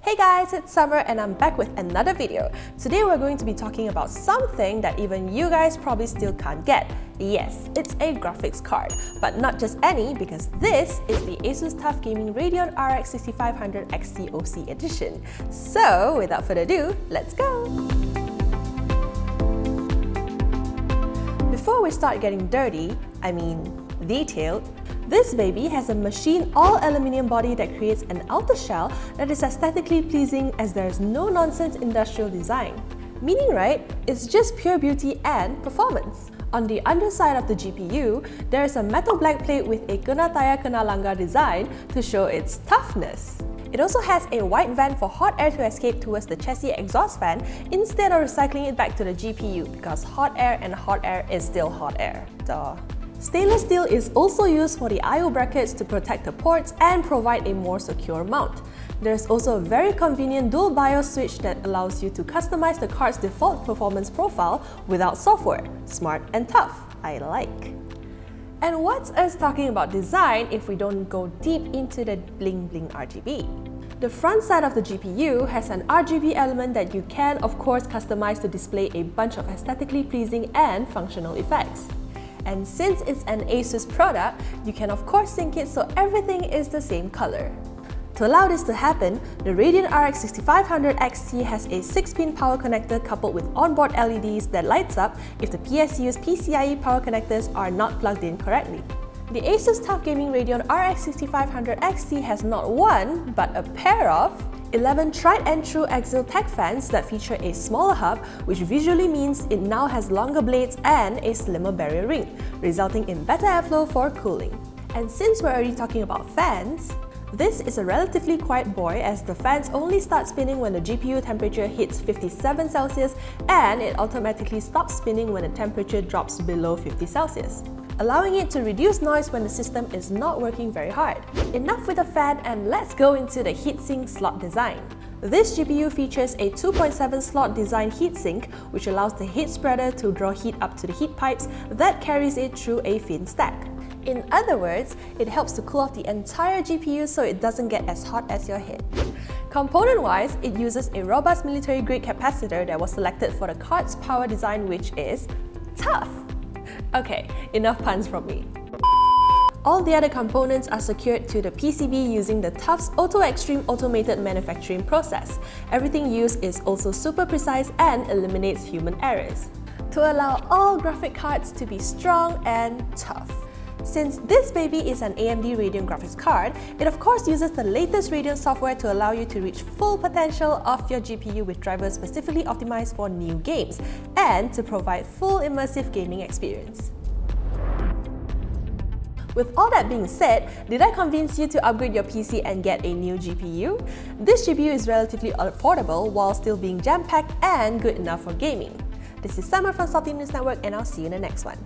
Hey guys, it's Summer and I'm back with another video. Today we're going to be talking about something that even you guys probably still can't get. Yes, it's a graphics card, but not just any, because this is the ASUS TUF Gaming Radeon RX 6500 XT OC edition. So without further ado, let's go! Before we start getting dirty, detailed, this baby has a machined all-aluminium body that creates an outer shell that is aesthetically pleasing as there is no-nonsense industrial design. Meaning, right, it's just pure beauty and performance. On the underside of the GPU, there is a metal black plate with a kena taya kena langgar design to show its toughness. It also has a white vent for hot air to escape towards the chassis exhaust fan instead of recycling it back to the GPU, because hot air and hot air is still hot air. Duh. Stainless steel is also used for the I/O brackets to protect the ports and provide a more secure mount. There's also a very convenient dual BIOS switch that allows you to customize the card's default performance profile without software. Smart and tough, I like. And what's us talking about design if we don't go deep into the bling bling RGB? The front side of the GPU has an RGB element that you can of course customize to display a bunch of aesthetically pleasing and functional effects. And since it's an ASUS product, you can of course sync it so everything is the same color. To allow this to happen, the Radeon RX 6500 XT has a 6-pin power connector coupled with onboard LEDs that lights up if the PSU's PCIe power connectors are not plugged in correctly. The ASUS TUF Gaming Radeon RX 6500 XT has not one, but a pair of 11 tried and true axial tech fans that feature a smaller hub, which visually means it now has longer blades and a slimmer barrier ring, resulting in better airflow for cooling. And since we're already talking about fans, this is a relatively quiet boy as the fans only start spinning when the GPU temperature hits 57 Celsius and it automatically stops spinning when the temperature drops below 50 Celsius, allowing it to reduce noise when the system is not working very hard. Enough with the fan and let's go into the heatsink slot design. This GPU features a 2.7 slot design heatsink, which allows the heat spreader to draw heat up to the heat pipes that carries it through a fin stack. In other words, it helps to cool off the entire GPU so it doesn't get as hot as your head. Component-wise, it uses a robust military-grade capacitor that was selected for the card's power design, which is tough. Okay, enough puns from me. All the other components are secured to the PCB using the TUF's Auto Extreme automated manufacturing process. Everything used is also super precise and eliminates human errors, to allow all graphic cards to be strong and tough. Since this baby is an AMD Radeon graphics card, it of course uses the latest Radeon software to allow you to reach full potential of your GPU with drivers specifically optimized for new games and to provide full immersive gaming experience. With all that being said, did I convince you to upgrade your PC and get a new GPU? This GPU is relatively affordable while still being jam-packed and good enough for gaming. This is Summer from Salty News Network and I'll see you in the next one.